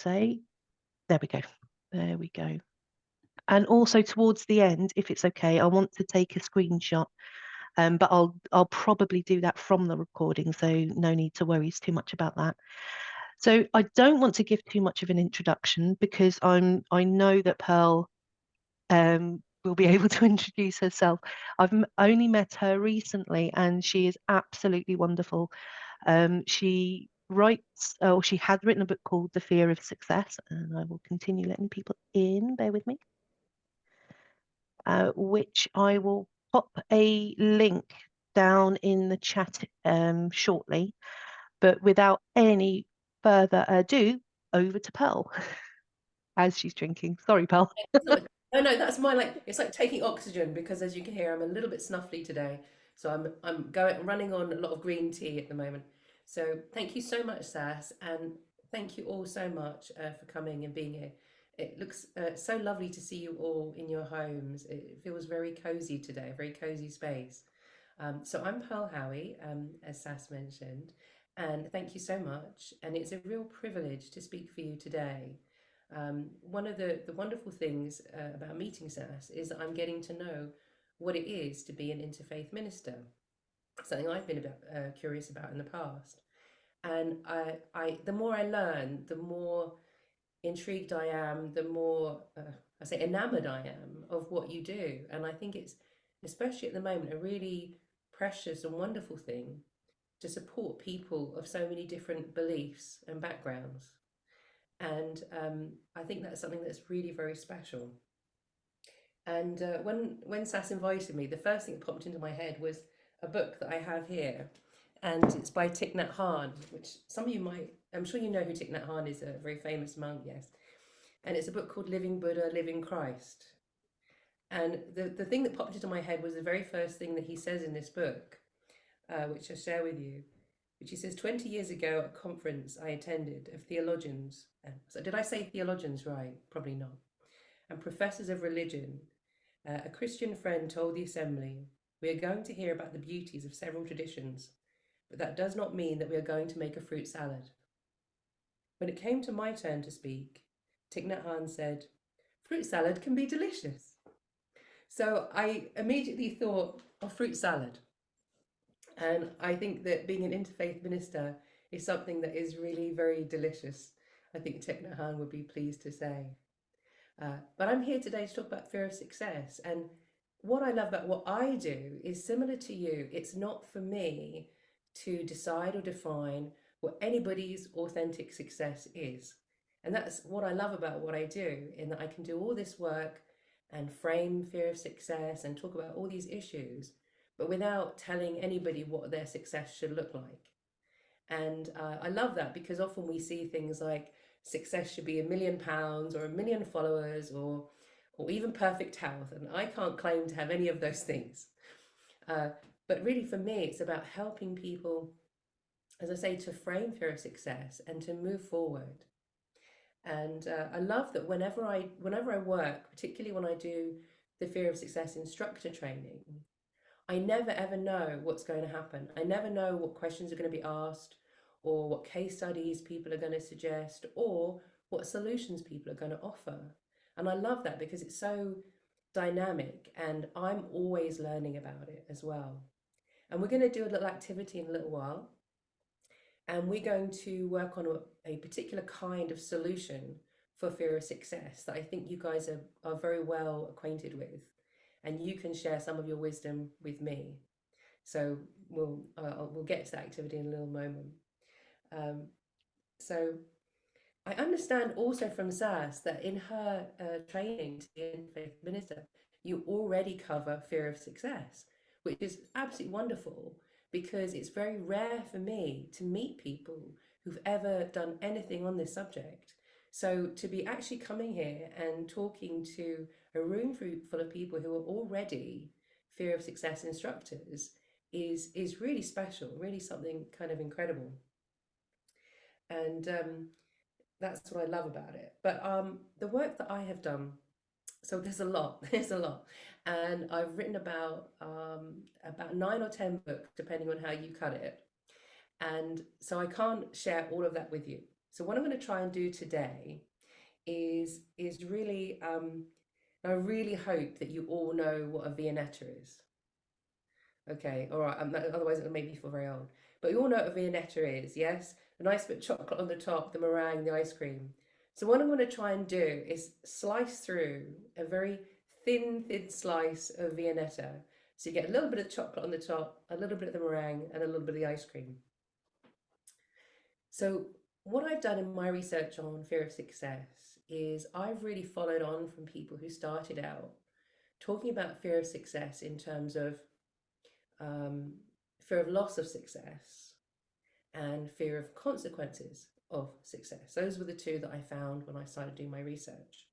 say, there we go. There we go. And also towards the end, if it's okay, I want to take a screenshot, but I'll probably do that from the recording, so no need to worry too much about that. So I don't want to give too much of an introduction because I know that Pearl will be able to introduce herself. I've only met her recently, and she is absolutely wonderful. She writes, or she had written a book called The Fear of Success, and I will continue letting people in. Bear with me. Which I will pop a link down in the chat shortly. But without any further ado, over to Pearl as she's drinking. Sorry, Pearl. No, that's my it's like taking oxygen, because as you can hear, I'm a little bit snuffly today. So I'm running on a lot of green tea at the moment. So thank you so much, Sass, and thank you all so much for coming and being here. It looks so lovely to see you all in your homes. It feels very cozy today, a very cozy space. So I'm Pearl Howie, as Sass mentioned, and thank you so much. And it's a real privilege to speak for you today. One of the wonderful things about meeting Sass is that I'm getting to know what it is to be an interfaith minister, something I've been curious about in the past. And the more I learn, the more intrigued I am, the more I say enamored I am of what you do. And I think it's, especially at the moment, a really precious and wonderful thing to support people of so many different beliefs and backgrounds. And I think that's something that's really very special. And when Sass invited me, the first thing that popped into my head was a book that I have here, and it's by Thich Nhat Hanh, which some of you might, I'm sure you know who Thich Nhat Hanh is, a very famous monk, yes. And it's a book called Living Buddha, Living Christ. And the thing that popped into my head was the very first thing that he says in this book, which I share with you, which he says, 20 years ago at a conference I attended of theologians, so did I say theologians right? Probably not, and professors of religion, a Christian friend told the assembly, we are going to hear about the beauties of several traditions, but that does not mean that we are going to make a fruit salad. When it came to my turn to speak, Thich Nhat Hanh said, fruit salad can be delicious. So I immediately thought of fruit salad. And I think that being an interfaith minister is something that is really very delicious. I think Thich Nhat Hanh would be pleased to say. But I'm here today to talk about fear of success. And what I love about what I do is similar to you. It's not for me to decide or define what anybody's authentic success is. And that's what I love about what I do, in that I can do all this work and frame fear of success and talk about all these issues, but without telling anybody what their success should look like. And I love that, because often we see things like success should be £1 million or 1 million followers, or even perfect health. And I can't claim to have any of those things. But really, for me, it's about helping people, as I say, to frame fear of success and to move forward. And I love that whenever I work, particularly when I do the fear of success instructor training, I never ever know what's going to happen. I never know what questions are going to be asked, or what case studies people are going to suggest, or what solutions people are going to offer. And I love that because it's so dynamic, and I'm always learning about it as well. And we're going to do a little activity in a little while, and we're going to work on a particular kind of solution for fear of success that I think you guys are very well acquainted with, and you can share some of your wisdom with me. So we'll get to that activity in a little moment. So I understand also from Sass that in her training to be an faith minister, you already cover fear of success, which is absolutely wonderful, because it's very rare for me to meet people who've ever done anything on this subject. So to be actually coming here and talking to a room full of people who are already fear of success instructors is really special, really something kind of incredible. And that's what I love about it. But the work that I have done, so there's a lot, there's a lot, and I've written about 9 or 10 books, depending on how you cut it. And so I can't share all of that with you. So what I'm going to try and do today is really, I really hope that you all know what a Viennetta is. Okay, all right. Otherwise, it'll make me feel very old. But you all know what a Viennetta is, yes? A nice bit of chocolate on the top, the meringue, the ice cream. So what I'm going to try and do is slice through a very thin slice of Viennetta. So you get a little bit of chocolate on the top, a little bit of the meringue, and a little bit of the ice cream. So what I've done in my research on fear of success is I've really followed on from people who started out talking about fear of success in terms of fear of loss of success and fear of consequences of success. Those were the two that I found when I started doing my research.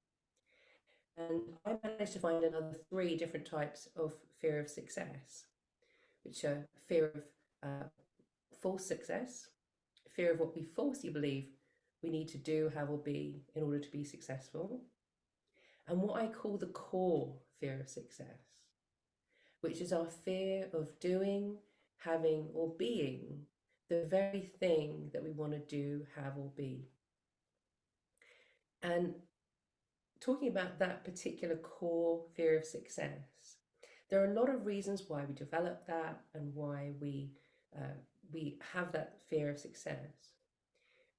And I managed to find another 3 different types of fear of success, which are fear of false success, fear of what we falsely believe we need to do, have, or be in order to be successful, and what I call the core fear of success, which is our fear of doing, having, or being the very thing that we want to do, have, or be. And talking about that particular core fear of success, there are a lot of reasons why we develop that and why we have that fear of success.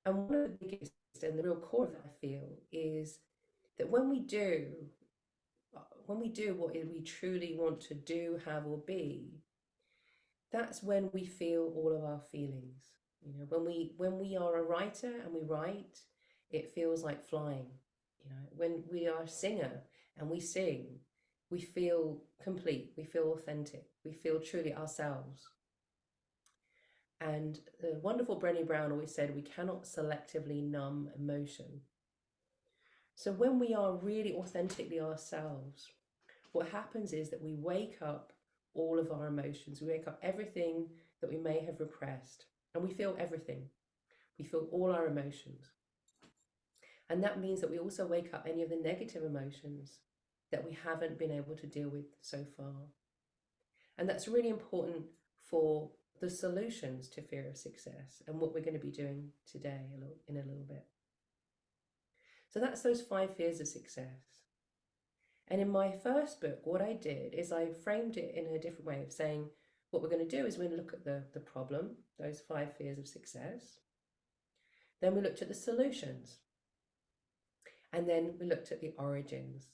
And one of the biggest and the real core of that, I feel, is that when we do what we truly want to do, have, or be, that's when we feel all of our feelings. You know, when we are a writer and we write, it feels like flying. You know, when we are a singer and we sing, we feel complete, we feel authentic, we feel truly ourselves. And the wonderful Brené Brown always said, we cannot selectively numb emotion. So when we are really authentically ourselves, what happens is that we wake up all of our emotions. We wake up everything that we may have repressed, and we feel everything. We feel all our emotions. And that means that we also wake up any of the negative emotions that we haven't been able to deal with so far. And that's really important for the solutions to fear of success and what we're going to be doing today in a little bit. So that's those 5 fears of success. And in my first book, what I did is I framed it in a different way of saying, what we're going to do is we're going to look at the problem, those 5 fears of success. Then we looked at the solutions. And then we looked at the origins.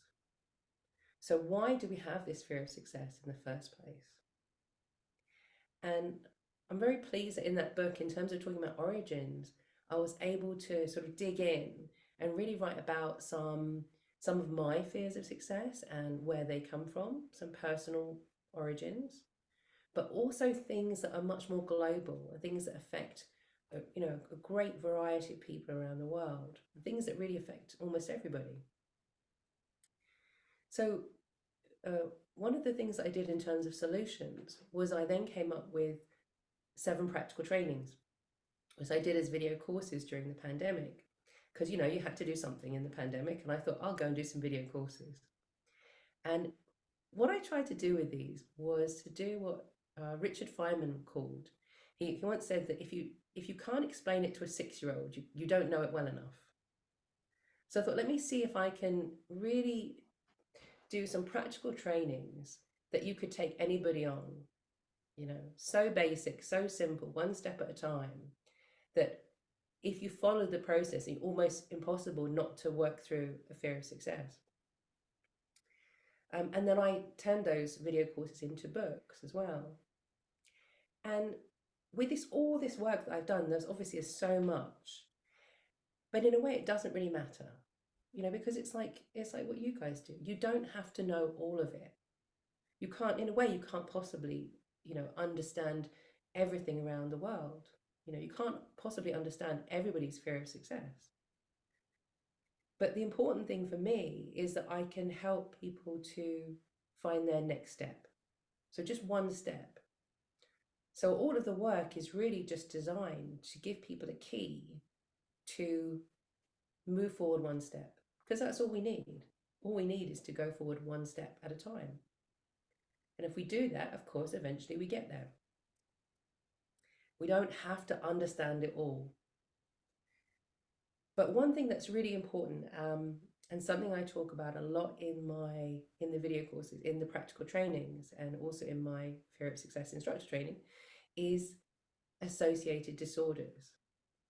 So why do we have this fear of success in the first place? And I'm very pleased that in that book, in terms of talking about origins, I was able to sort of dig in and really write about some of my fears of success and where they come from, some personal origins, but also things that are much more global, things that affect a great variety of people around the world, things that really affect almost everybody. So one of the things that I did in terms of solutions was I then came up with 7 practical trainings, which I did as video courses during the pandemic, because you had to do something in the pandemic, and I thought I'll go and do some video courses. And what I tried to do with these was to do what Richard Feynman called. He once said that if you can't explain it to a 6-year-old, you don't know it well enough. So I thought, let me see if I can really do some practical trainings that you could take anybody on. So basic, so simple, 1 step at a time, that if you follow the process, it's almost impossible not to work through a fear of success. And then I turned those video courses into books as well. And with all this work that I've done, there's obviously so much, but in a way it doesn't really matter, because it's like what you guys do. You don't have to know all of it. You can't possibly, understand everything around the world. You can't possibly understand everybody's fear of success. But the important thing for me is that I can help people to find their next step. So just 1 step. So all of the work is really just designed to give people a key to move forward 1 step, because that's all we need. All we need is to go forward 1 step at a time. And if we do that, of course, eventually we get there. We don't have to understand it all. But one thing that's really important, and something I talk about a lot in the video courses, in the practical trainings, and also in my Fear of Success instructor training, is associated disorders.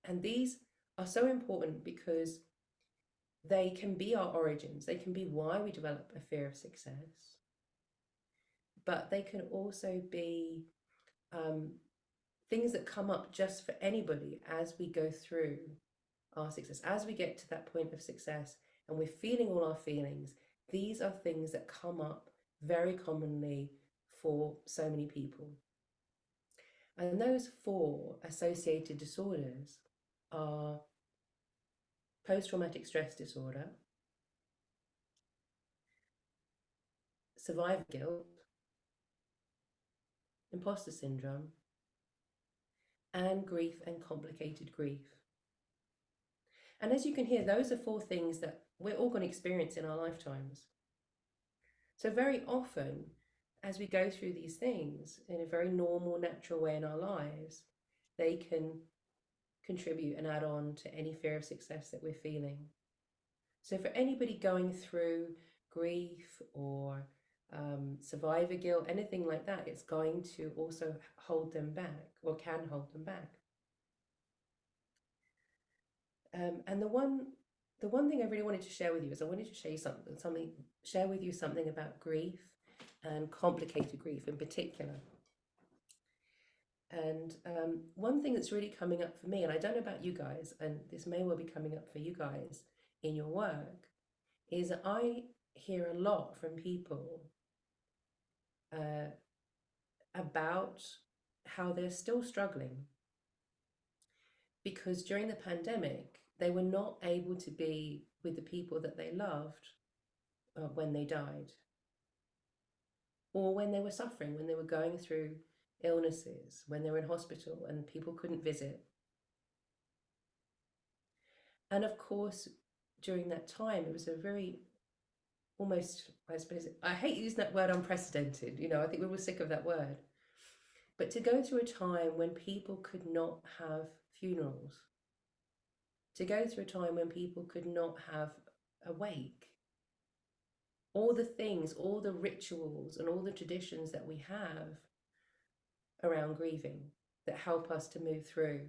And these are so important because they can be our origins, they can be why we develop a fear of success, but they can also be things that come up just for anybody as we go through our success. As we get to that point of success and we're feeling all our feelings, these are things that come up very commonly for so many people. And those 4 associated disorders are post-traumatic stress disorder, survivor guilt, imposter syndrome, and grief and complicated grief. And as you can hear, those are 4 things that we're all going to experience in our lifetimes. So very often, as we go through these things in a very normal, natural way in our lives, they can contribute and add on to any fear of success that we're feeling. So for anybody going through grief or survivor guilt, anything like that, it's going to also hold them back, or can hold them back. And the one thing I really wanted to share with you is I wanted to share with you something about grief and complicated grief in particular. And one thing that's really coming up for me, and I don't know about you guys, and this may well be coming up for you guys in your work, is I hear a lot from people about how they're still struggling because during the pandemic, they were not able to be with the people that they loved when they died, or when they were suffering, when they were going through illnesses, when they were in hospital and people couldn't visit. And of course, during that time, it was a very almost, I suppose, I hate using that word unprecedented, I think we were sick of that word. But to go through a time when people could not have funerals, to go through a time when people could not have a wake, all the things, all the rituals and all the traditions that we have around grieving that help us to move through.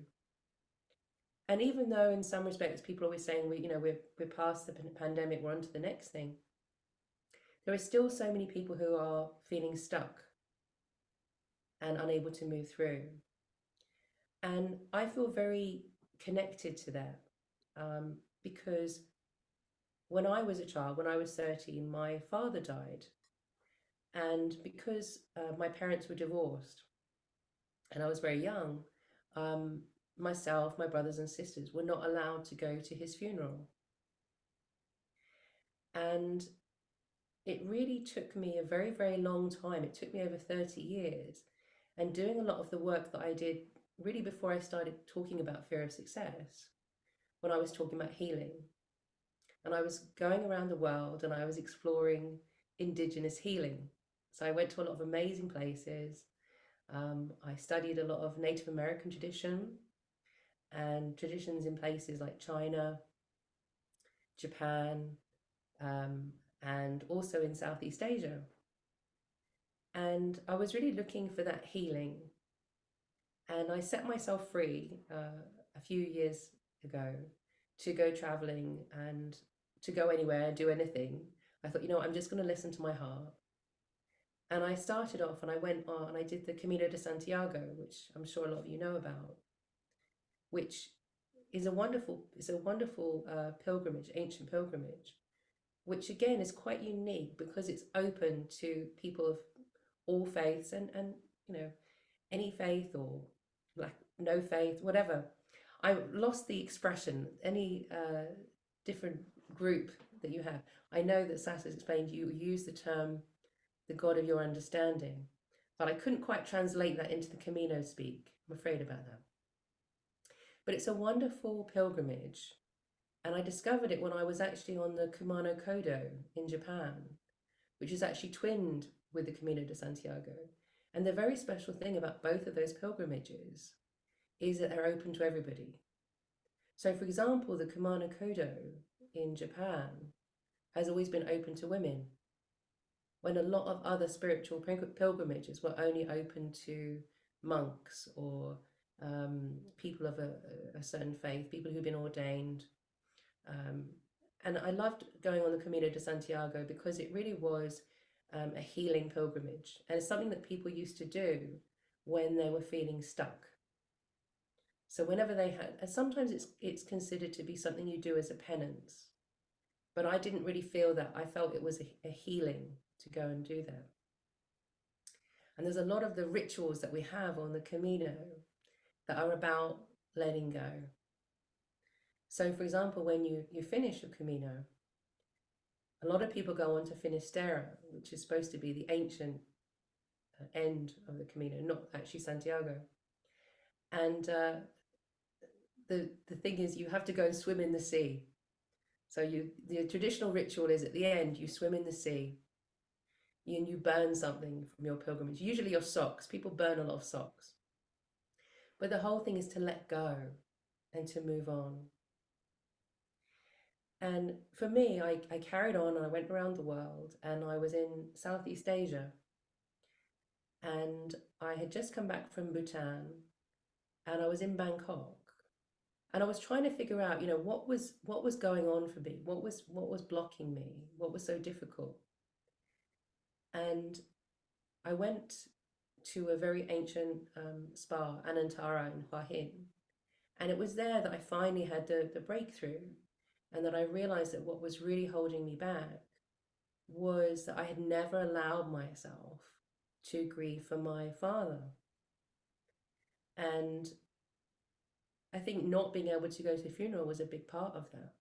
And even though in some respects people are always saying we're past the pandemic, we're on to the next thing, there are still so many people who are feeling stuck and unable to move through. And I feel very connected to that because when I was a child, when I was 13, my father died. And because my parents were divorced and I was very young, myself, my brothers and sisters were not allowed to go to his funeral. And it really took me a very, very long time. It took me over 30 years. And doing a lot of the work that I did really before I started talking about fear of success, when I was talking about healing. And I was going around the world and I was exploring indigenous healing. So I went to a lot of amazing places. I studied a lot of Native American tradition and traditions in places like China, Japan, and also in Southeast Asia. And I was really looking for that healing. And I set myself free a few years ago to go traveling and to go anywhere, do anything. I thought, I'm just going to listen to my heart. And I started off and I went on and I did the Camino de Santiago, which I'm sure a lot of you know about, which is a wonderful pilgrimage, ancient pilgrimage, which again is quite unique because it's open to people of all faiths and any faith or like no faith, whatever. I lost the expression, any different group that you have. I know that Sass has explained you use the term the God of your understanding, but I couldn't quite translate that into the Camino speak. I'm afraid about that. But it's a wonderful pilgrimage. And I discovered it when I was actually on the Kumano Kodo in Japan, which is actually twinned with the Camino de Santiago. And the very special thing about both of those pilgrimages is that they're open to everybody. So, for example, the Kumano Kodo in Japan has always been open to women, when a lot of other spiritual pilgrimages were only open to monks or people of a certain faith, people who've been ordained. Um, and I loved going on the Camino de Santiago because it really was a healing pilgrimage. And it's something that people used to do when they were feeling stuck. So whenever they had, and sometimes it's considered to be something you do as a penance, but I didn't really feel that. I felt it was a healing to go and do that. And there's a lot of the rituals that we have on the Camino that are about letting go. So, for example, when you finish your Camino, a lot of people go on to Finisterre, which is supposed to be the ancient end of the Camino, not actually Santiago. And the thing is, you have to go and swim in the sea. So the traditional ritual is at the end, you swim in the sea and you burn something from your pilgrimage, usually your socks. People burn a lot of socks. But the whole thing is to let go and to move on. And for me, I carried on and I went around the world, and I was in Southeast Asia. And I had just come back from Bhutan, and I was in Bangkok. And I was trying to figure out, what was going on for me? What was blocking me? What was so difficult? And I went to a very ancient spa, Anantara in Hua Hin. And it was there that I finally had the breakthrough, and that I realized that what was really holding me back was that I had never allowed myself to grieve for my father. And I think not being able to go to the funeral was a big part of that.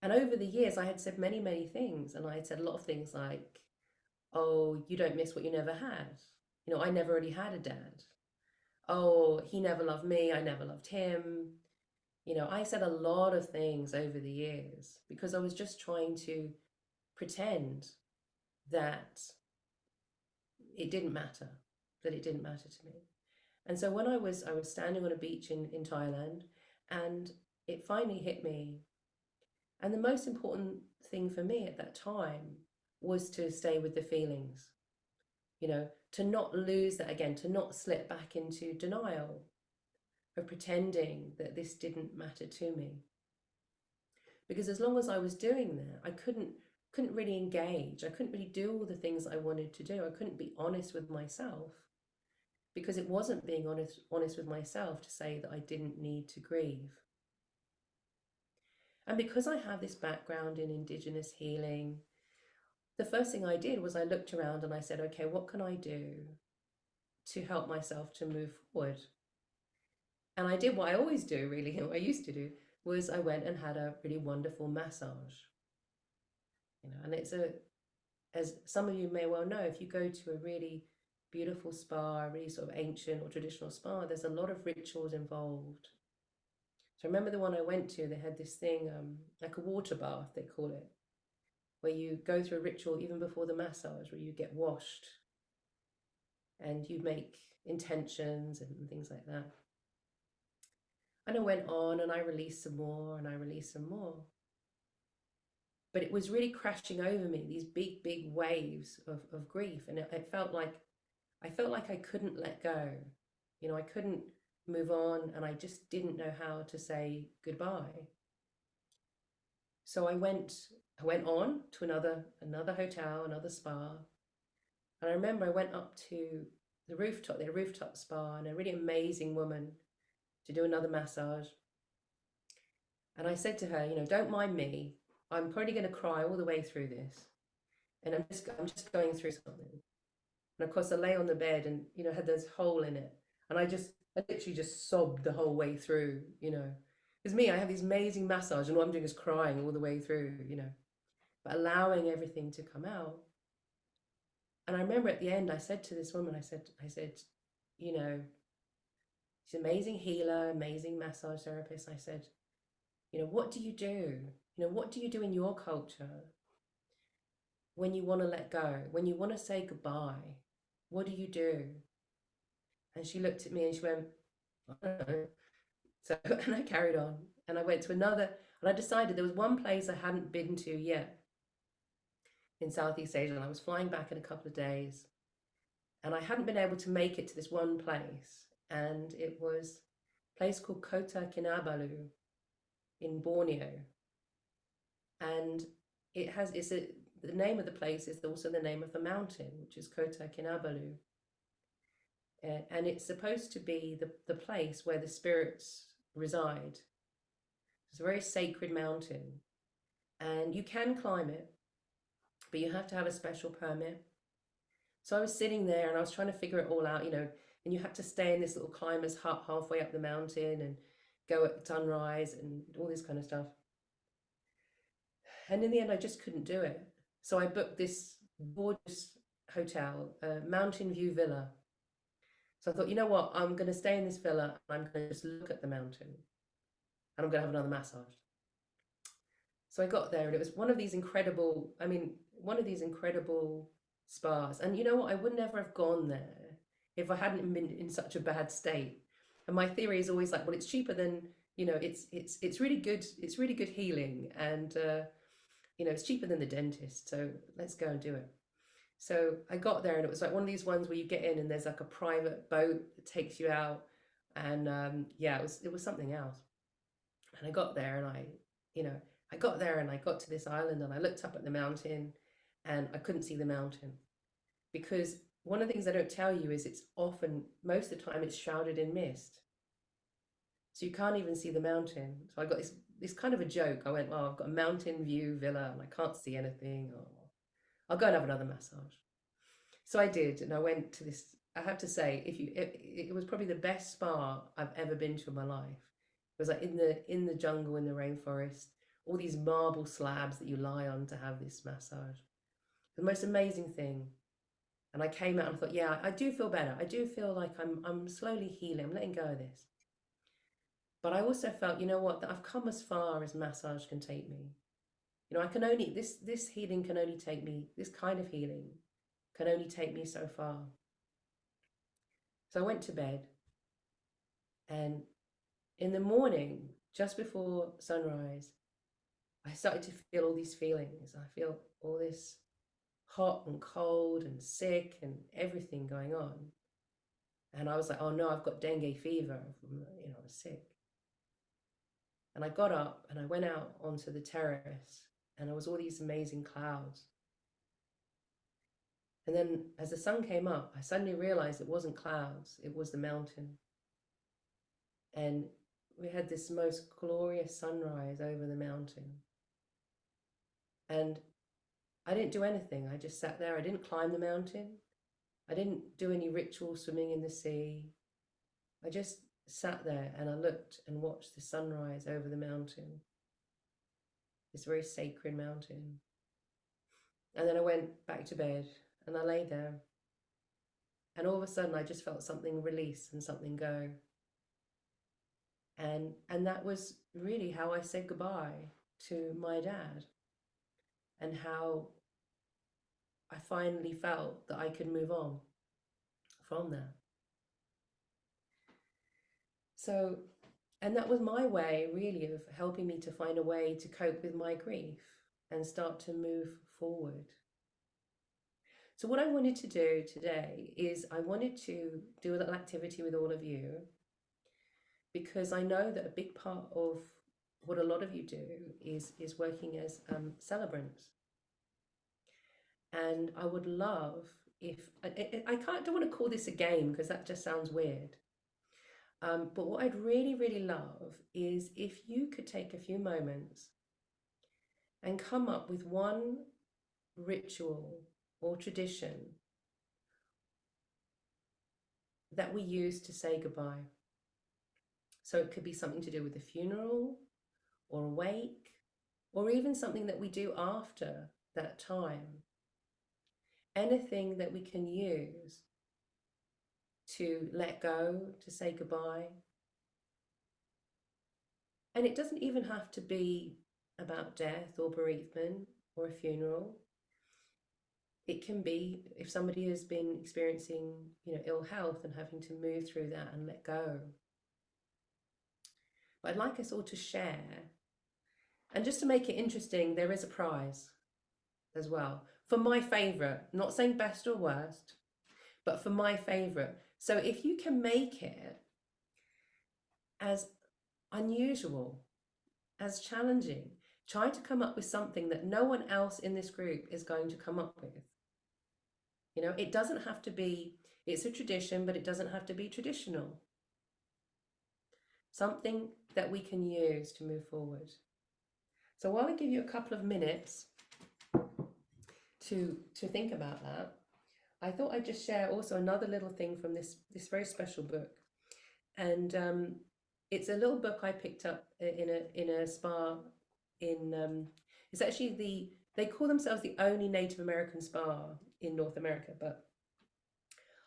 And over the years, I had said many, many things. And I had said a lot of things like, oh, you don't miss what you never had. I never really had a dad. Oh, he never loved me. I never loved him. I said a lot of things over the years because I was just trying to pretend that it didn't matter, that it didn't matter to me. And so when I was standing on a beach in Thailand, and it finally hit me. And the most important thing for me at that time was to stay with the feelings, to not lose that again, to not slip back into denial of pretending that this didn't matter to me. Because as long as I was doing that, I couldn't really engage. I couldn't really do all the things I wanted to do. I couldn't be honest with myself, because it wasn't being honest with myself to say that I didn't need to grieve. And because I have this background in Indigenous healing, the first thing I did was I looked around and I said, okay, what can I do to help myself to move forward? And I did what I always do, really, what I used to do, was I went and had a really wonderful massage. And it's as some of you may well know, if you go to a really beautiful spa, a really sort of ancient or traditional spa, there's a lot of rituals involved. So I remember the one I went to, they had this thing, like a water bath, they call it, where you go through a ritual even before the massage, where you get washed and you make intentions and things like that. And I went on and I released some more and I released some more. But it was really crashing over me, these big, big waves of grief. And it felt like I couldn't let go. I couldn't move on, and I just didn't know how to say goodbye. So I went on to another hotel, another spa. And I remember I went up to the rooftop, the rooftop spa, and a really amazing woman to do another massage. And I said to her, don't mind me. I'm probably going to cry all the way through this. And I'm just going through something. And of course I lay on the bed and, had this hole in it. And I literally just sobbed the whole way through, Because me, I have these amazing massages and all I'm doing is crying all the way through, but allowing everything to come out. And I remember at the end, I said to this woman, I said, she's an amazing healer, amazing massage therapist. I said, what do you do? What do you do in your culture when you want to let go, when you want to say goodbye? What do you do? And she looked at me and she went, I don't know, So, and I carried on and I went to another, and I decided there was one place I hadn't been to yet in Southeast Asia, and I was flying back in a couple of days, and I hadn't been able to make it to this one place, and it was a place called Kota Kinabalu in Borneo, and the name of the place is also the name of the mountain, which is Kota Kinabalu, and it's supposed to be the place where the spirits reside. It's a very sacred mountain, and you can climb it, but you have to have a special permit. So I was sitting there and I was trying to figure it all out, and you have to stay in this little climber's hut halfway up the mountain and go at sunrise and all this kind of stuff. And in the end, I just couldn't do it. So I booked this gorgeous hotel, a mountain view villa. So I thought, you know what, I'm going to stay in this villa and I'm going to just look at the mountain and I'm going to have another massage. So I got there and it was one of these incredible spas. And you know what, I would never have gone there if I hadn't been in such a bad state. And my theory is always like, well, it's cheaper than, it's really good healing, and it's cheaper than the dentist, so let's go and do it. So I got there and it was like one of these ones where you get in and there's like a private boat that takes you out, and it was something else. And I got there and I got to this island and I looked up at the mountain and I couldn't see the mountain, because one of the things they don't tell you is it's often, most of the time, it's shrouded in mist. So you can't even see the mountain. So I got this kind of a joke. I went, well, I've got a mountain view villa and I can't see anything. Oh, I'll go and have another massage. So I did, and I went to this. I have to say, it was probably the best spa I've ever been to in my life. It was like in the jungle, in the rainforest, all these marble slabs that you lie on to have this massage. The most amazing thing. And I came out and thought, yeah, I do feel better. I do feel like I'm slowly healing. I'm letting go of this. But I also felt, you know what, that I've come as far as massage can take me. I can only, this healing can only take me, this kind of healing can only take me so far. So I went to bed, and in the morning, just before sunrise, I started to feel all these feelings. I feel all this hot and cold and sick and everything going on. And I was like, oh no, I've got dengue fever. I was sick. And I got up and I went out onto the terrace, and there was all these amazing clouds. And then as the sun came up, I suddenly realized it wasn't clouds, it was the mountain. And we had this most glorious sunrise over the mountain. And I didn't do anything. I just sat there. I didn't climb the mountain. I didn't do any ritual swimming in the sea. I just sat there and I looked and watched the sunrise over the mountain, this very sacred mountain. And then I went back to bed and I lay there. And all of a sudden I just felt something release and something go. And that was really how I said goodbye to my dad, and how I finally felt that I could move on from that. So, and that was my way really of helping me to find a way to cope with my grief and start to move forward. So what I wanted to do today is I wanted to do a little activity with all of you, because I know that a big part of what a lot of you do is working as celebrants. And I would love if, don't want to call this a game because that just sounds weird. But what I'd really, really love is if you could take a few moments and come up with one ritual or tradition that we use to say goodbye. So it could be something to do with a funeral or a wake, or even something that we do after that time. Anything that we can use to let go, to say goodbye. And it doesn't even have to be about death or bereavement or a funeral. It can be if somebody has been experiencing, ill health and having to move through that and let go. but I'd like us all to share. And just to make it interesting, there is a prize as well for my favorite, not saying best or worst, but for my favorite. So if you can make it as unusual, as challenging, try to come up with something that no one else in this group is going to come up with. You know, it doesn't have to be, it's a tradition, but it doesn't have to be traditional. Something that we can use to move forward. So while I give you a couple of minutes to think about that, I thought I'd just share also another little thing from this very special book. And it's a little book I picked up in a spa in it's actually they call themselves the only Native American spa in North America, but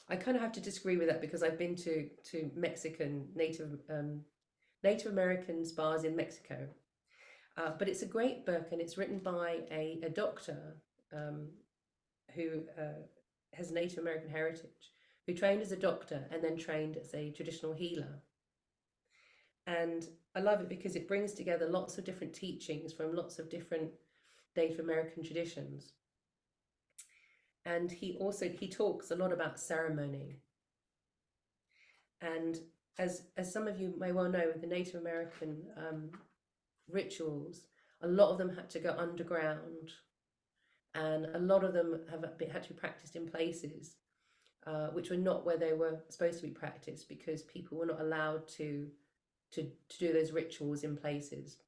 I kind of have to disagree with that because I've been to Mexican Native American spas in Mexico. But it's a great book, and it's written by a doctor who has Native American heritage, who trained as a doctor and then trained as a traditional healer. And I love it because it brings together lots of different teachings from lots of different Native American traditions. And he talks a lot about ceremony. And as some of you may well know, the Native American rituals, a lot of them had to go underground, and a lot of them had to be practiced in places which were not where they were supposed to be practiced, because people were not allowed to do those rituals in places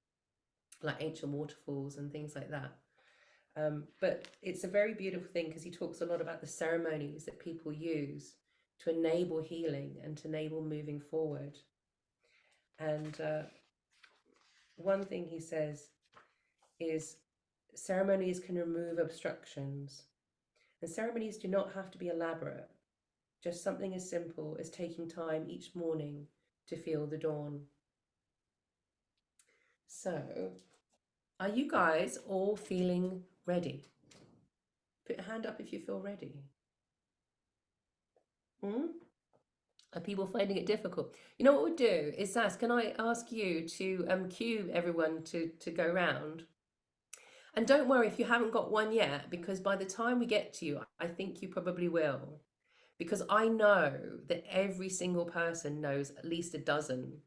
like ancient waterfalls and things like that. But it's a very beautiful thing because he talks a lot about the ceremonies that people use to enable healing and to enable moving forward. And one thing he says is ceremonies can remove obstructions. And ceremonies do not have to be elaborate, just something as simple as taking time each morning to feel the dawn. So, are you guys all feeling ready? Put your hand up if you feel ready. Are people finding it difficult? You know what we'll do is, Sas, can I ask you to cue everyone to go round? And don't worry if you haven't got one yet, because by the time we get to you, I think you probably will. Because I know that every single person knows at least a dozen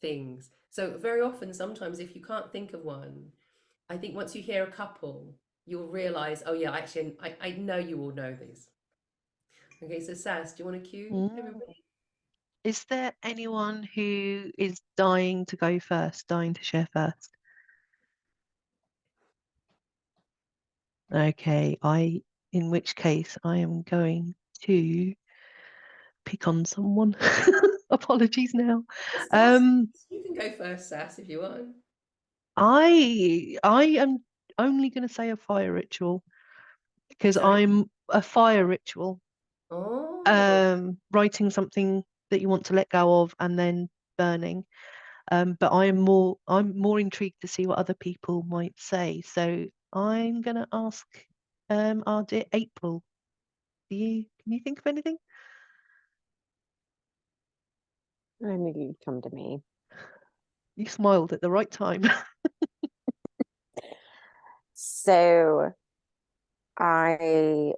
things. So very often, sometimes if you can't think of one, I think once you hear a couple, you'll realize, oh yeah, actually, I know you all know these. Okay, so Sas, do you want to cue everybody? Is there anyone who is dying to go first, dying to share first? Okay, in which case I am going to pick on someone. Apologies now. Sas, you can go first, Sas, if you want. I am only going to say a fire ritual because Sorry? I'm a fire ritual. Oh, Writing something that you want to let go of and then burning. But I'm more intrigued to see what other people might say. So I'm gonna ask our dear April. Can you think of anything? I knew you'd come to me. You smiled at the right time. So I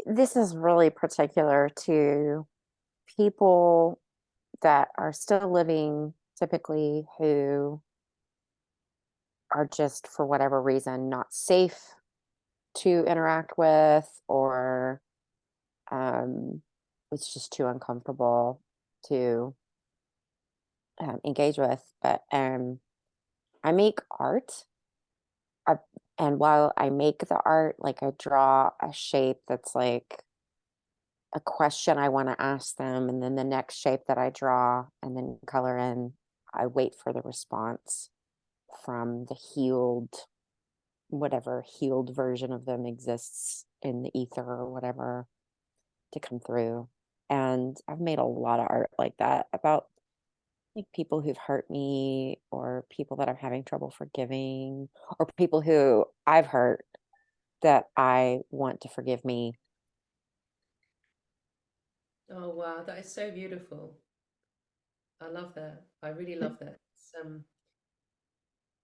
this is really particular to people that are still living, typically, who are just, for whatever reason, not safe to interact with, or it's just too uncomfortable to engage with. But I make art. And while I make the art, like, I draw a shape that's like a question I want to ask them, and then the next shape that I draw and then color in, I wait for the response from the healed, whatever healed version of them exists in the ether or whatever, to come through. And I've made a lot of art like that about, like, people who've hurt me, or people that I'm having trouble forgiving, or people who I've hurt that I want to forgive me. Oh wow, that is so beautiful. I love that. I really love that.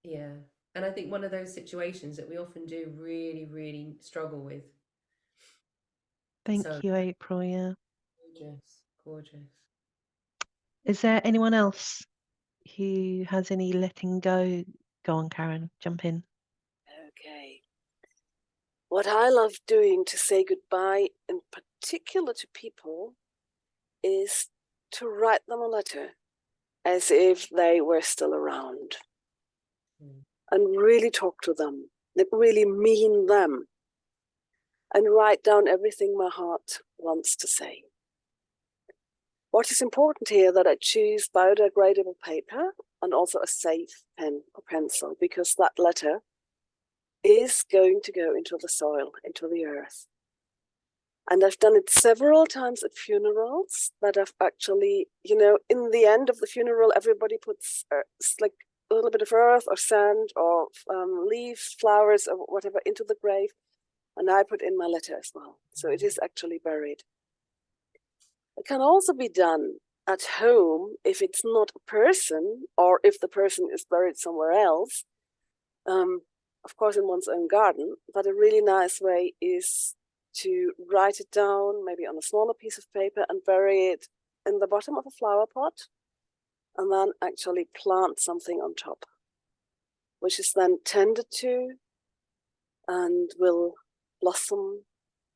Yeah. And I think one of those situations that we often do really, really struggle with. So Thank you, April. Yeah. gorgeous, gorgeous. Is there anyone else who has any letting go? Go on, Karen, jump in. Okay. What I love doing to say goodbye, in particular to people, is to write them a letter as if they were still around and really talk to them, really mean them, and write down everything my heart wants to say. What is important here that I choose biodegradable paper and also a safe pen or pencil, because that letter is going to go into the soil, into the earth. And I've done it several times at funerals that I've actually, in the end of the funeral, everybody puts like a little bit of earth or sand or leaves, flowers or whatever into the grave. And I put in my letter as well. So it is actually buried. It can also be done at home if it's not a person or if the person is buried somewhere else. Of course, in one's own garden. But a really nice way is to write it down, maybe on a smaller piece of paper, and bury it in the bottom of a flower pot, and then actually plant something on top, which is then tended to and will blossom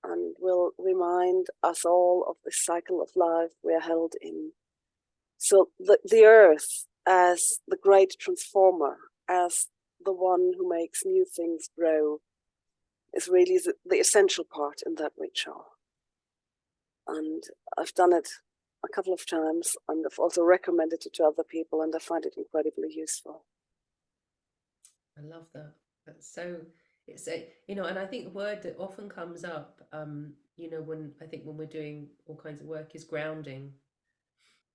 and will remind us all of the cycle of life we are held in. So the earth as the great transformer, as the one who makes new things grow, is really the essential part in that ritual. And I've done it a couple of times, and I've also recommended it to other people, and I find it incredibly useful. I love that. That's so, it's a, and I think the word that often comes up, when we're doing all kinds of work is grounding,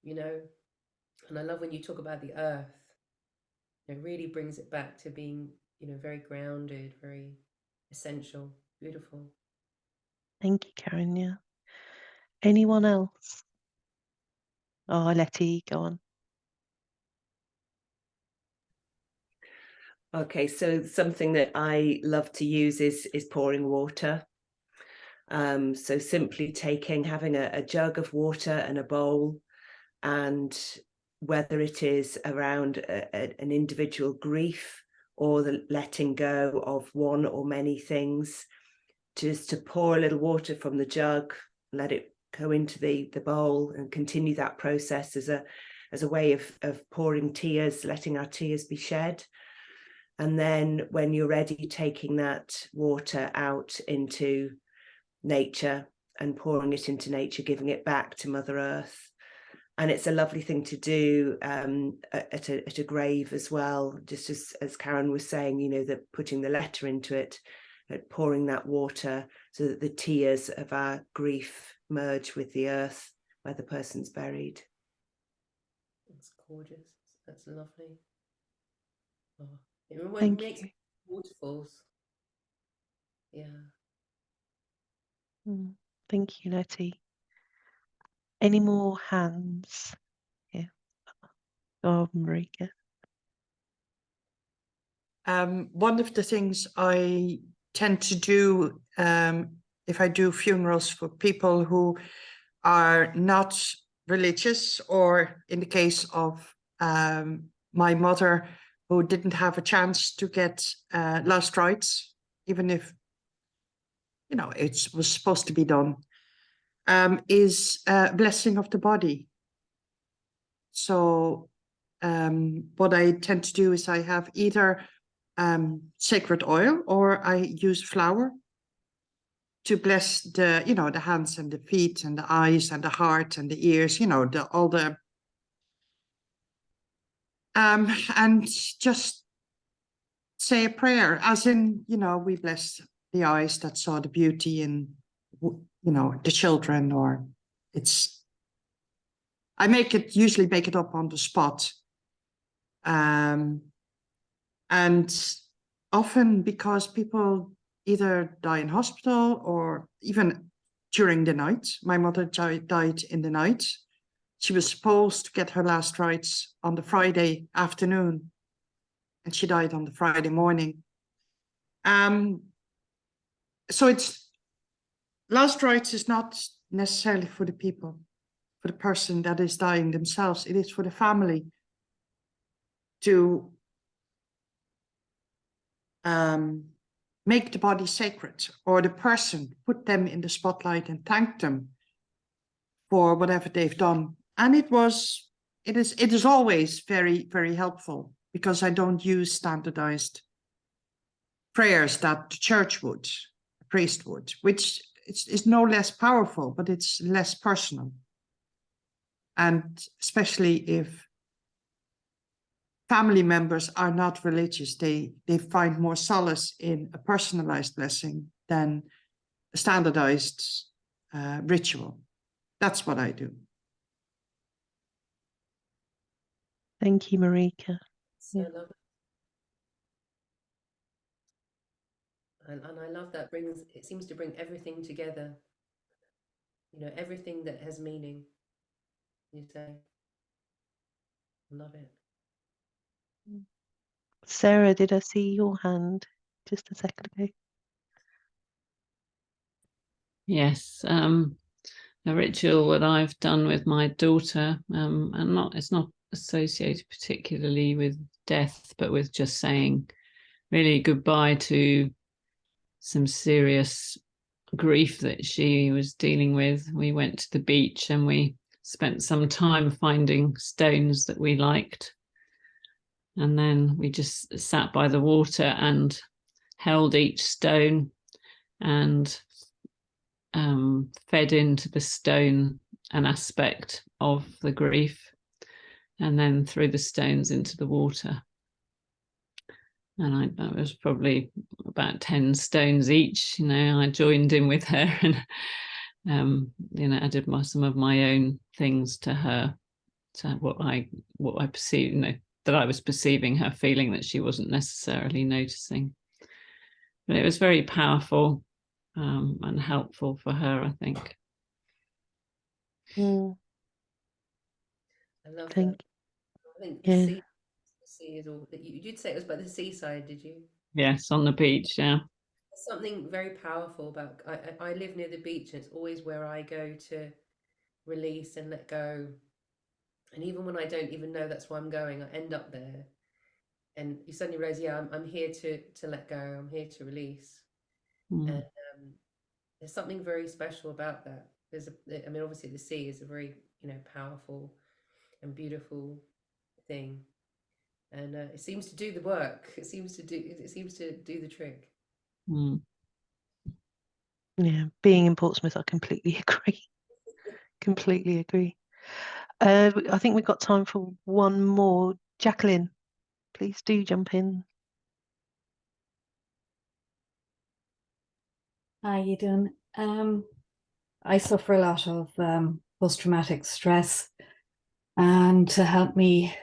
and I love when you talk about the earth. It really brings it back to being, very grounded, very essential, beautiful. Thank you, Karen. Yeah. Anyone else? Oh, Letty, go on. Okay, so something that I love to use is pouring water. So simply having a jug of water and a bowl, and whether it is around an individual grief or the letting go of one or many things, just to pour a little water from the jug, let it go into the bowl, and continue that process as a way of pouring tears, letting our tears be shed. And then when you're ready, taking that water out into nature and pouring it into nature, giving it back to Mother Earth. And it's a lovely thing to do at a grave as well, just as Karen was saying, that putting the letter into it, pouring that water so that the tears of our grief merge with the earth where the person's buried. That's gorgeous. That's lovely. Oh, it Thank makes you. waterfalls. Yeah. Thank you, Letty. Any more hands? Yeah. Oh, Marika. One of the things I tend to do if I do funerals for people who are not religious, or in the case of my mother, who didn't have a chance to get last rites, even if it was supposed to be done, is blessing of the body. So what I tend to do is I have either sacred oil, or I use flour to bless the hands and the feet and the eyes and the heart and the ears, all the and just say a prayer, as in, we bless the eyes that saw the beauty in the children, or I usually make it up on the spot. And often, because people either die in hospital or even during the night. My mother died in the night. She was supposed to get her last rites on the Friday afternoon, and she died on the Friday morning. So it's last rites is not necessarily for the people, for the person that is dying themselves. It is for the family to make the body sacred, or the person, put them in the spotlight and thank them for whatever they've done. And it is always very, very helpful, because I don't use standardized prayers that the church would, a priest would, which is no less powerful, but it's less personal. And especially if family members are not religious, they find more solace in a personalized blessing than a standardized ritual. That's what I do. Thank you, Marika. So Yeah. lovely. And I love that it seems to bring everything together. You know, everything that has meaning. You say, I love it. Sarah, did I see your hand just a second ago? Yes, a ritual that I've done with my daughter, and it's not associated particularly with death, but with just saying really goodbye to some serious grief that she was dealing with. We went to the beach and we spent some time finding stones that we liked, and then we just sat by the water and held each stone and fed into the stone an aspect of the grief, and then threw the stones into the water. And that was probably about 10 stones each. You know, I joined in with her and you know, added some of my own things to her, to what I perceive, you know, that I was perceiving her feeling that she wasn't necessarily noticing. But it was very powerful and helpful for her, I think. Mm, I love that. thank I think yeah. the sea is all that you did say it was by the seaside, did you? Yes, on the beach, yeah. There's something very powerful about I live near the beach, and it's always where I go to release and let go. And even when I don't even know that's where I'm going, I end up there. And you suddenly realize, yeah, I'm here to let go. I'm here to release. Mm. And there's something very special about that. I mean, obviously the sea is a very, you know, powerful and beautiful thing. And it seems to do the work. It seems to do the trick. Mm. Yeah, being in Portsmouth, I completely agree. Completely agree. I think we've got time for one more. Jacqueline, please do jump in. How you doing? I suffer a lot of post-traumatic stress, and to help me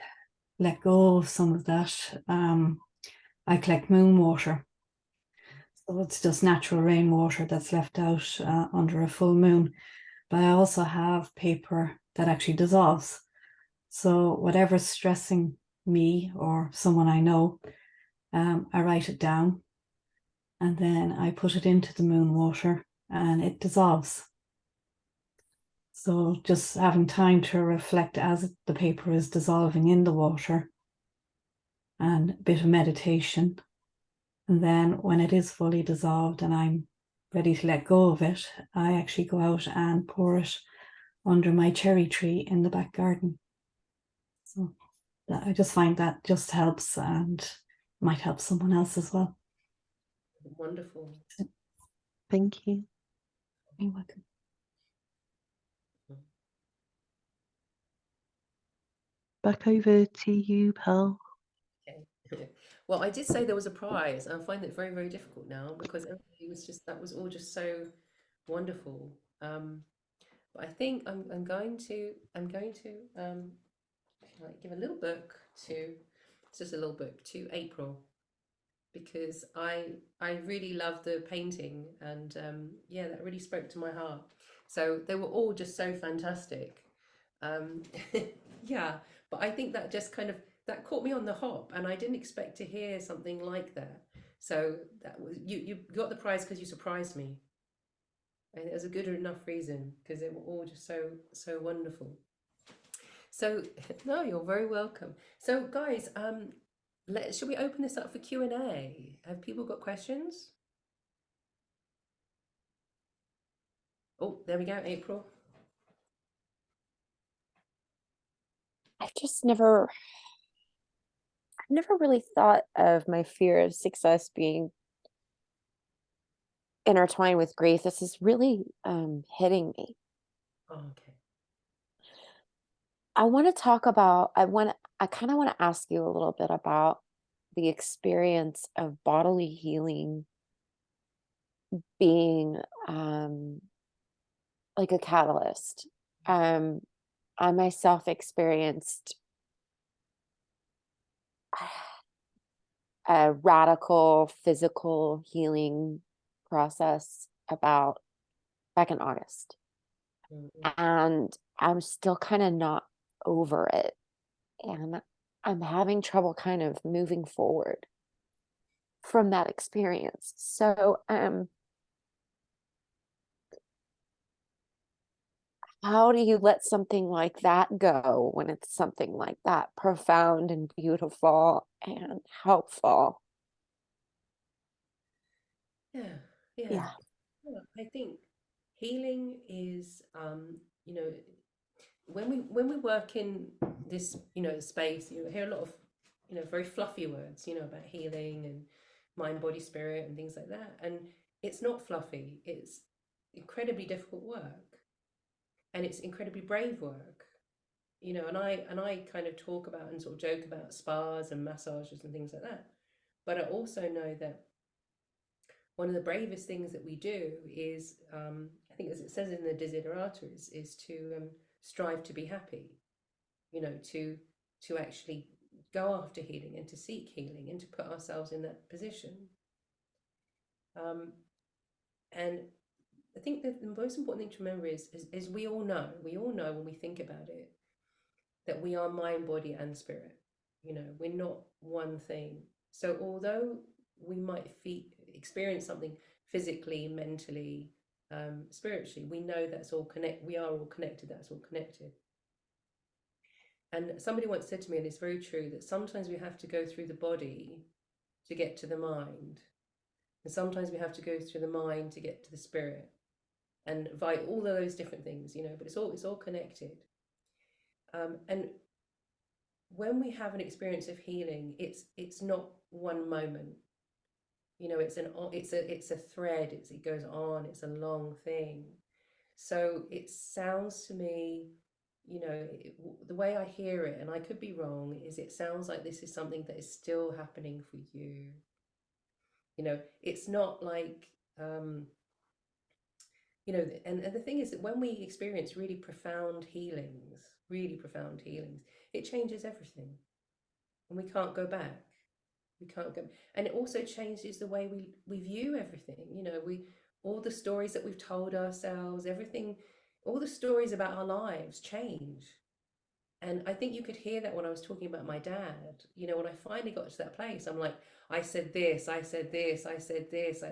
let go of some of that, I collect moon water. So it's just natural rainwater that's left out under a full moon. But I also have paper that actually dissolves. So whatever's stressing me or someone I know, I write it down, and then I put it into the moon water and it dissolves. So just having time to reflect as the paper is dissolving in the water, and a bit of meditation. And then when it is fully dissolved and I'm ready to let go of it, I actually go out and pour it under my cherry tree in the back garden. So I just find that just helps and might help someone else as well. Wonderful. Thank you. You're welcome. Back over to you, Pearl. Okay. Well, I did say there was a prize. I find it very, very difficult now because everybody was just, that was all just so wonderful. But I think I'm going to like give a little book to, it's just a little book to April. because I really love the painting, and yeah, that really spoke to my heart. So they were all just so fantastic. Yeah, but I think that just kind of that caught me on the hop, and I didn't expect to hear something like that. So that was you got the prize because you surprised me. And it was a good enough reason because they were all just so wonderful. So no, you're very welcome. So guys, should we open this up for Q&A? Have people got questions? Oh, there we go, April. I've never really thought of my fear of success being intertwined with grief. This is really hitting me. Oh, okay. I want to talk about, I kind of want to ask you a little bit about the experience of bodily healing being like a catalyst. I myself experienced a radical physical healing process about back in August. And I'm still kind of not over it. And I'm having trouble kind of moving forward from that experience. So, how do you let something like that go when it's something like that profound and beautiful and helpful? Yeah. Yeah. I think healing is, you know, when we work in this, space, you hear a lot of, very fluffy words, about healing and mind, body, spirit, and things like that. And it's not fluffy. It's incredibly difficult work, and it's incredibly brave work. And I kind of talk about and sort of joke about spas and massages and things like that. But I also know that one of the bravest things that we do is, I think, as it says in the Desiderata, is to strive to be happy. To actually go after healing and to seek healing and to put ourselves in that position. And I think that the most important thing to remember is we all know when we think about it, that we are mind, body, and spirit. We're not one thing. So although we might experience something physically, mentally, spiritually, we know that's all connected. We are all connected. That's all connected. And somebody once said to me, and it's very true, that sometimes we have to go through the body to get to the mind, and sometimes we have to go through the mind to get to the spirit, and via all of those different things, but it's all connected. And when we have an experience of healing, it's not one moment. It's a thread. It goes on. It's a long thing. So it sounds to me, the way I hear it, and I could be wrong, is it sounds like this is something that is still happening for you. It's not like, and the thing is that when we experience really profound healings, it changes everything. And we can't go back. And it also changes the way we view everything. All the stories that we've told ourselves, everything, all the stories about our lives change. And I think you could hear that when I was talking about my dad. When I finally got to that place, I'm like, I said this, I said this, I said this,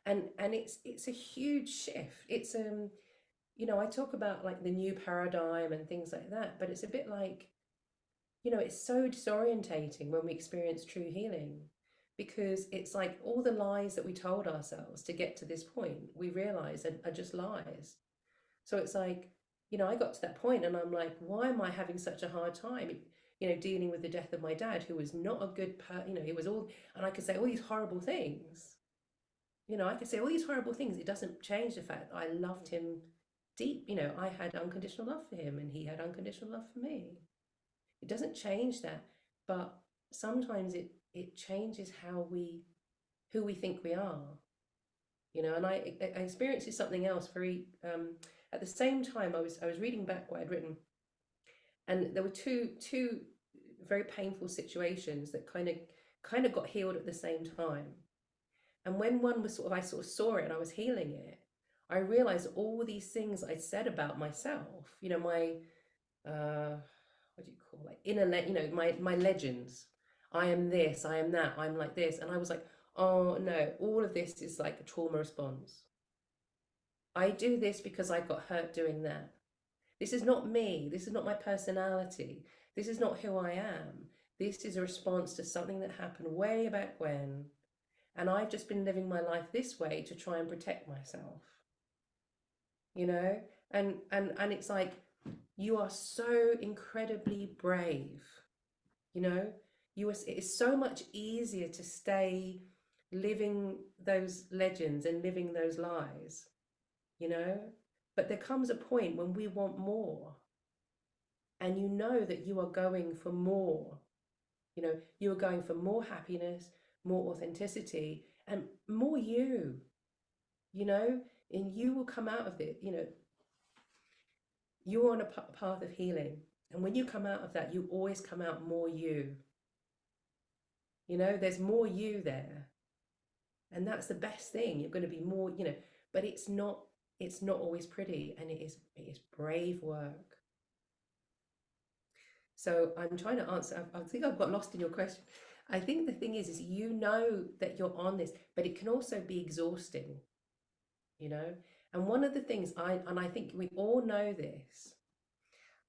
and it's a huge shift. It's I talk about like the new paradigm and things like that, but it's a bit like, it's so disorientating when we experience true healing, because it's like all the lies that we told ourselves to get to this point, we realize are just lies. So it's like, I got to that point and I'm like, why am I having such a hard time, dealing with the death of my dad, who was not a good he was all, and I could say all these horrible things. I could say all these horrible things. It doesn't change the fact that I loved him deep. I had unconditional love for him and he had unconditional love for me. It doesn't change that, but sometimes it changes who we think we are. And I experienced something else very at the same time. I was reading back what I'd written, and there were two very painful situations that kind of kind of got healed at the same time. And when one was I sort of saw it and I was healing it, I realized all these things I'd said about myself, you know, my, what do you call it? You know, my legends. I am this, I am that, I'm like this. And I was like, oh no, all of this is like a trauma response. I do this because I got hurt doing that. This is not me. This is not my personality. This is not who I am. This is a response to something that happened way back when. And I've just been living my life this way to try and protect myself. You know? And it's like, you are so incredibly brave. You know? It is so much easier to stay living those legends and living those lies. You know? But there comes a point when we want more. And you know that you are going for more. You know, you are going for more happiness, more authenticity, and more you. You know, and you will come out of it. You know, you're on a path of healing. And when you come out of that, you always come out more you. You know, there's more you there. And that's the best thing. You're going to be more, you know, but it's not always pretty, and it is brave work. So I'm trying to answer, I think I've got lost in your question. I think the thing is you know that you're on this, but it can also be exhausting, you know? And one of the things I think we all know this,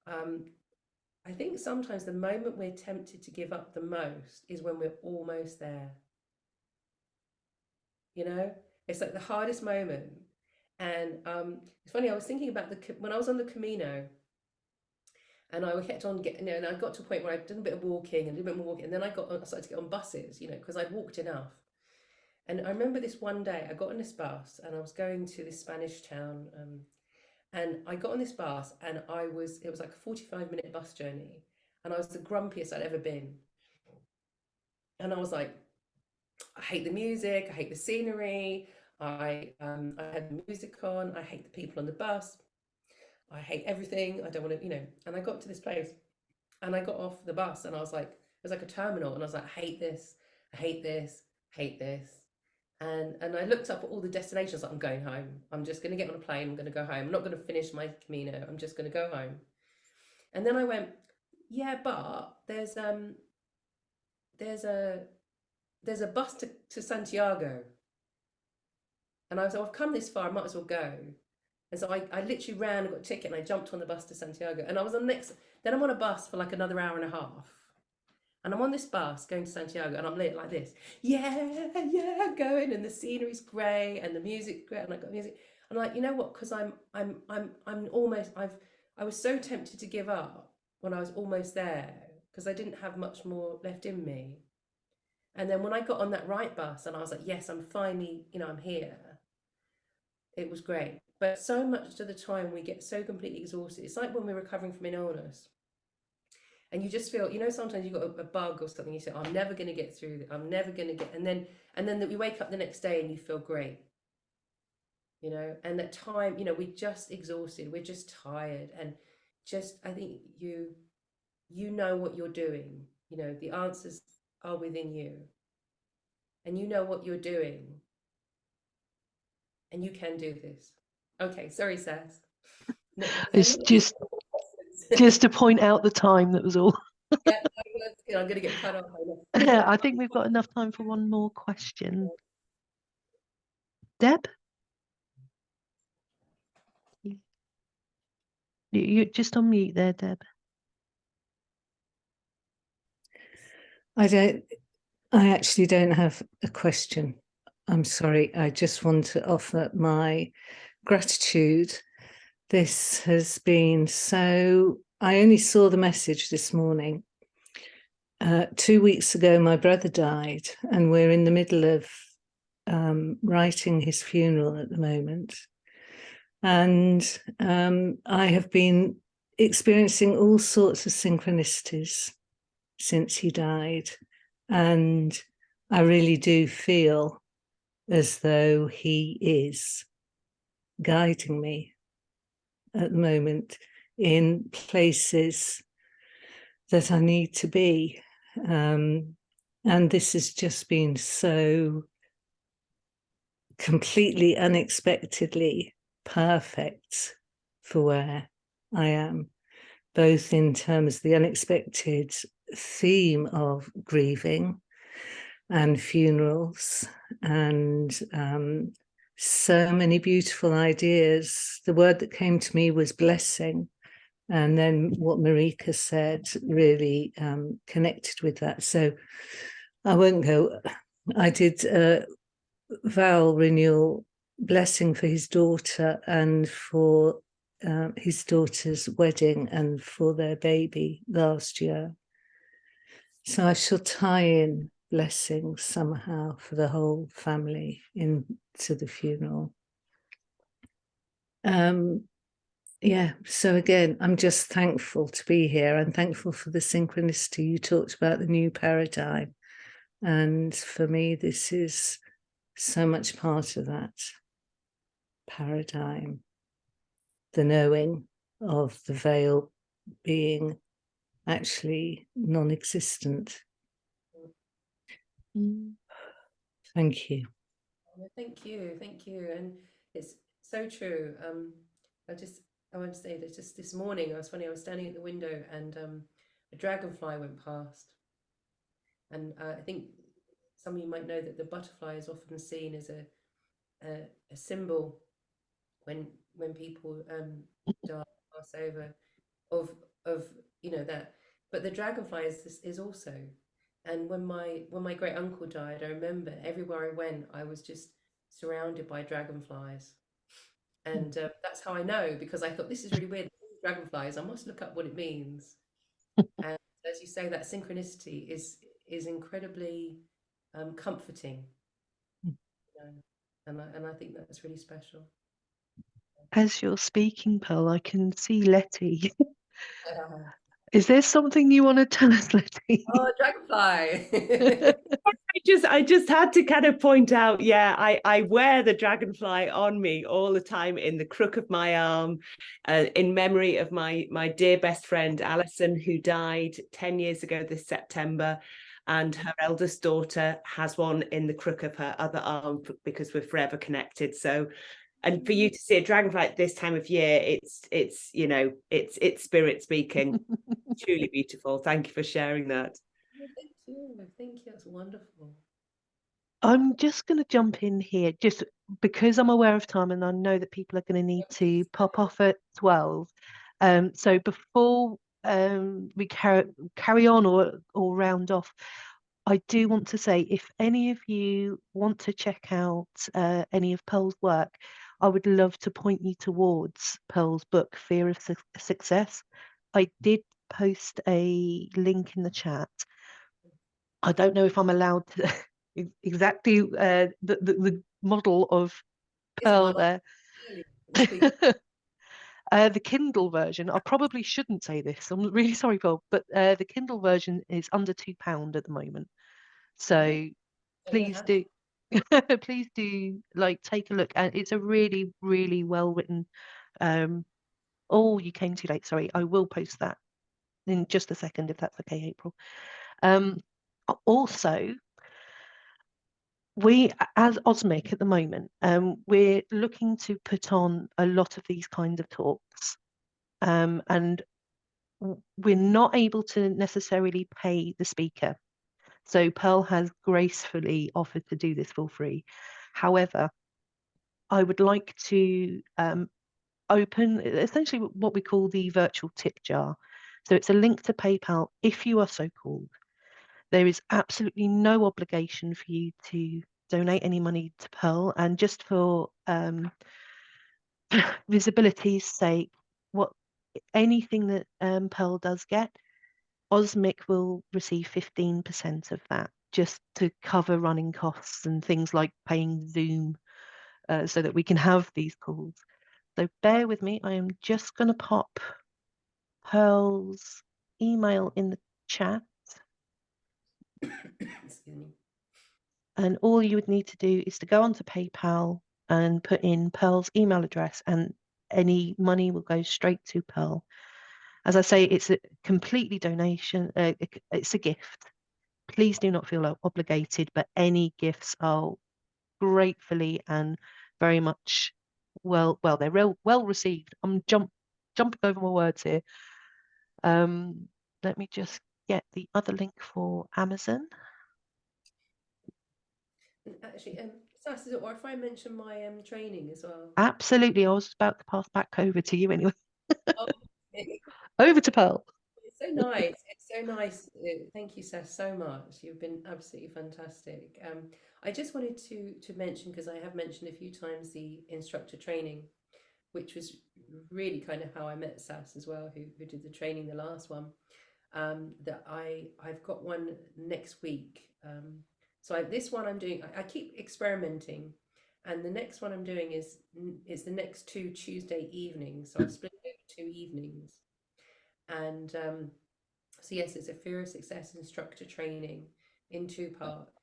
I think sometimes the moment we're tempted to give up the most is when we're almost there. You know, it's like the hardest moment. And it's funny, I was thinking about when I was on the Camino, and I kept on getting, you know, and I got to a point where I did a bit of walking and did a bit more walking, and then I started to get on buses, you know, because I'd walked enough. And I remember this one day, I got on this bus and I was going to this Spanish town, and I got on this bus and it was like a 45-minute bus journey, and I was the grumpiest I'd ever been. And I was like, I hate the music, I hate the scenery, I had the music on, I hate the people on the bus, I hate everything, I don't want to, you know. And I got to this place and I got off the bus and I was like, it was like a terminal, and I was like, I hate this, I hate this, hate this. And I looked up at all the destinations, like, I'm going home. I'm just going to get on a plane, I'm going to go home. I'm not going to finish my Camino, I'm just going to go home. And then I went, yeah, but there's a bus to Santiago. And I was like, I've come this far, I might as well go. And so I literally ran and got a ticket and I jumped on the bus to Santiago. And I was then I'm on a bus for like another hour and a half. And I'm on this bus going to Santiago and I'm lit like this. Yeah, going, and the scenery's great and the music's great, and I got music. I'm like, you know what? Because I was so tempted to give up when I was almost there, because I didn't have much more left in me. And then when I got on that right bus and I was like, yes, I'm finally, you know, I'm here. It was great. But so much of the time we get so completely exhausted. It's like when we're recovering from an illness and you just feel, you know, sometimes you've got a bug or something, you say, I'm never going to get through it, I'm never going to get, and then you wake up the next day and you feel great, you know. And that time, you know, we're just exhausted, we're just tired, and just, I think you know what you're doing, you know, the answers are within you, and you know what you're doing, and you can do this. Okay, sorry, Sass. No, It's just to point out the time, that was all. Yeah, I'm going to get cut off. I think we've got enough time for one more question. Deb? You're just on mute there, Deb. I actually don't have a question. I'm sorry. I just want to offer my gratitude. This has been so, I only saw the message this morning. 2 weeks ago, my brother died, and we're in the middle of writing his funeral at the moment. And I have been experiencing all sorts of synchronicities since he died. And I really do feel as though he is guiding me at the moment in places that I need to be. And this has just been so completely unexpectedly perfect for where I am, both in terms of the unexpected theme of grieving and funerals, and so many beautiful ideas. The word that came to me was blessing. And then what Marika said really connected with that. So I won't go. I did a vow renewal blessing for his daughter and for his daughter's wedding and for their baby last year. So I shall tie in blessings somehow for the whole family into the funeral. Yeah, so again, I'm just thankful to be here. I'm thankful for the synchronicity. You talked about the new paradigm. And for me, this is so much part of that paradigm. The knowing of the veil being actually non-existent. Thank you. Thank you, and it's so true. I want to say that just this morning, I was standing at the window and a dragonfly went past, and I think some of you might know that the butterfly is often seen as a symbol when people die, pass over, of that. But the dragonfly is also. And when my great uncle died, I remember everywhere I went, I was just surrounded by dragonflies, and that's how I know, because I thought, this is really weird. Dragonflies, I must look up what it means. And as you say, that synchronicity is incredibly comforting, and I think that's really special. As you're speaking, Pearl, I can see Letty. Is there something you want to tell us, Letty? Oh, dragonfly. I just had to kind of point out, yeah, I wear the dragonfly on me all the time in the crook of my arm, in memory of my dear best friend Alison, who died 10 years ago this September, and her eldest daughter has one in the crook of her other arm because we're forever connected. So, and for you to see a dragonfly at this time of year, it's spirit speaking. Truly beautiful. Thank you for sharing that. Thank you, that's wonderful. I'm just going to jump in here just because I'm aware of time and I know that people are going to need to pop off at 12. So before we carry on or round off, I do want to say, if any of you want to check out any of Pearl's work, I would love to point you towards Pearl's book, Fear of Success. I did post a link in the chat. I don't know if I'm allowed to exactly the model of Pearl there. The Kindle version, I probably shouldn't say this, I'm really sorry, Pearl, but the Kindle version is under £2 at the moment. So please do please do take a look, and it's a really, really well written. Oh, you came too late, sorry. I will post that in just a second if that's okay, April. Also, we as OSMIC at the moment, we're looking to put on a lot of these kind of talks, and we're not able to necessarily pay the speaker. So Pearl has gracefully offered to do this for free. However, I would like to open essentially what we call the virtual tip jar. So it's a link to PayPal if you are so called. There is absolutely no obligation for you to donate any money to Pearl, and just for visibility's sake, anything that Pearl does get, OSMIC will receive 15% of that, just to cover running costs and things like paying Zoom so that we can have these calls. So bear with me, I am just going to pop Pearl's email in the chat. Excuse me. And all you would need to do is to go onto PayPal and put in Pearl's email address, and any money will go straight to Pearl. As I say, it's a completely donation, it's a gift. please do not feel obligated, but any gifts are gratefully and very much they're well received. I'm jumping over my words here. Let me just get the other link for Amazon. Actually, Sass, is it or if I mention my training as well? Absolutely, I was about to pass back over to you anyway. Oh, okay. Over to Pearl. It's so nice. It's so nice. Thank you, Sass, so much. You've been absolutely fantastic. I just wanted to mention, because I have mentioned a few times the instructor training, which was really kind of how I met Sass as well, who did the training, the last one. That I've got one next week. So this one I'm doing, I keep experimenting, and the next one I'm doing is the next 2 Tuesday evenings. So I've split it over 2 evenings, and so yes, it's a Fear of Success instructor training in 2 parts.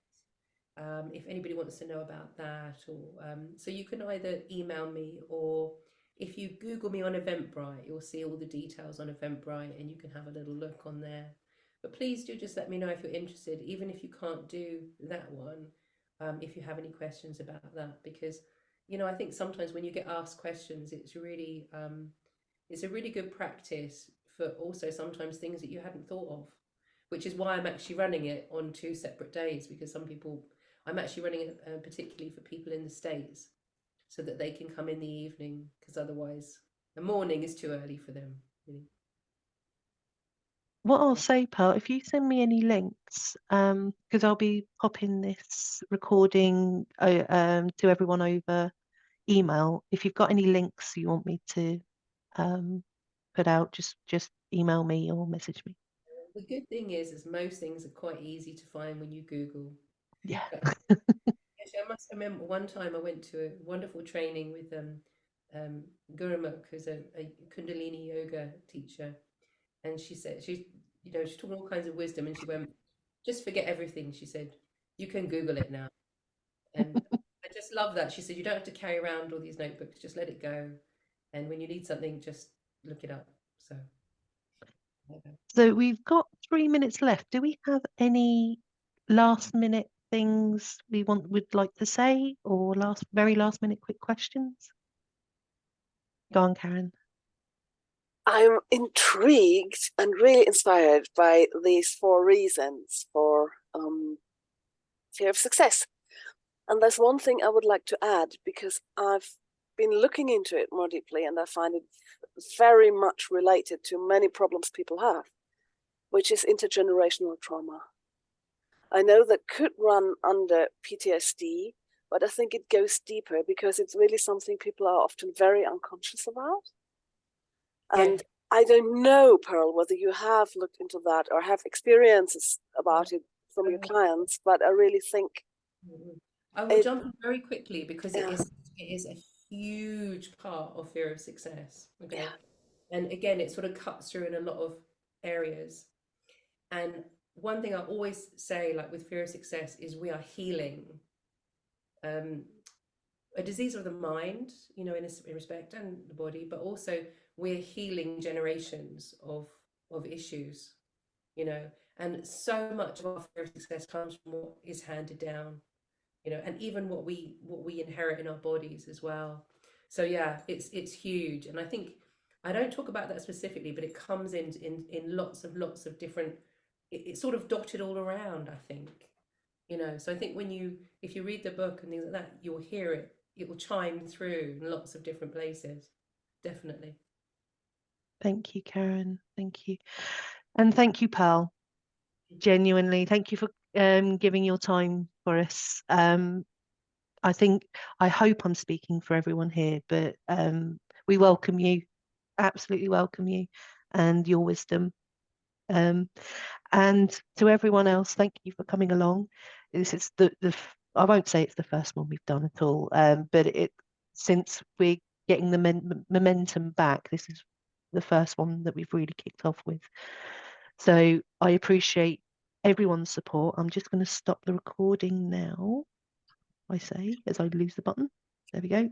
If anybody wants to know about that, or so you can either email me, or if you Google me on Eventbrite, you'll see all the details on Eventbrite, and you can have a little look on there. But please do just let me know if you're interested, even if you can't do that one, if you have any questions about that, because I think sometimes when you get asked questions, it's a really good practice for also sometimes things that you hadn't thought of, which is why I'm actually running it on 2 separate days, because I'm actually running it particularly for people in the States, so that they can come in the evening, because otherwise the morning is too early for them, really. What I'll say, Pearl, if you send me any links, because I'll be popping this recording to everyone over email. If you've got any links you want me to put out, just email me or message me. The good thing is most things are quite easy to find when you Google. Yeah. But actually, I must remember one time I went to a wonderful training with Gurumukh, who's a Kundalini yoga teacher, and she said she's talking all kinds of wisdom, and she went, "Just forget everything." She said, "You can Google it now," and I just love that. She said, "You don't have to carry around all these notebooks; just let it go, and when you need something, just look it up." So. So we've got 3 minutes left. Do we have any last minute things would like to say, or very last minute quick questions? Go on, Karen. I'm intrigued and really inspired by these 4 reasons for fear of success. And there's one thing I would like to add, because I've been looking into it more deeply, and I find it very much related to many problems people have, which is intergenerational trauma. I know that could run under PTSD, but I think it goes deeper, because it's really something people are often very unconscious about. And I don't know, Pearl, whether you have looked into that or have experiences about it from your clients, but I really think I will jump in very quickly, because it is a huge part of fear of success. Okay. And again, it sort of cuts through in a lot of areas. And one thing I always say, like with fear of success, is we are healing a disease of the mind, in a respect, and the body, but also we're healing generations of issues, and so much of our fear of success comes from what is handed down, and even what we inherit in our bodies as well. So yeah, it's huge. And I think I don't talk about that specifically, but it comes in lots of different, it's sort of dotted all around, I think. So I think if you read the book and things like that, you'll hear it. It will chime through in lots of different places. Definitely. Thank you, Karen. Thank you. And thank you, Pearl. Genuinely, thank you for giving your time for us. I hope I'm speaking for everyone here, but we welcome you, absolutely welcome you, and your wisdom. And to everyone else, thank you for coming along. This is I won't say it's the first one we've done at all, but since we're getting the momentum back, this is the first one that we've really kicked off with. So I appreciate everyone's support. I'm just going to stop the recording now, I say, as I lose the button. There we go.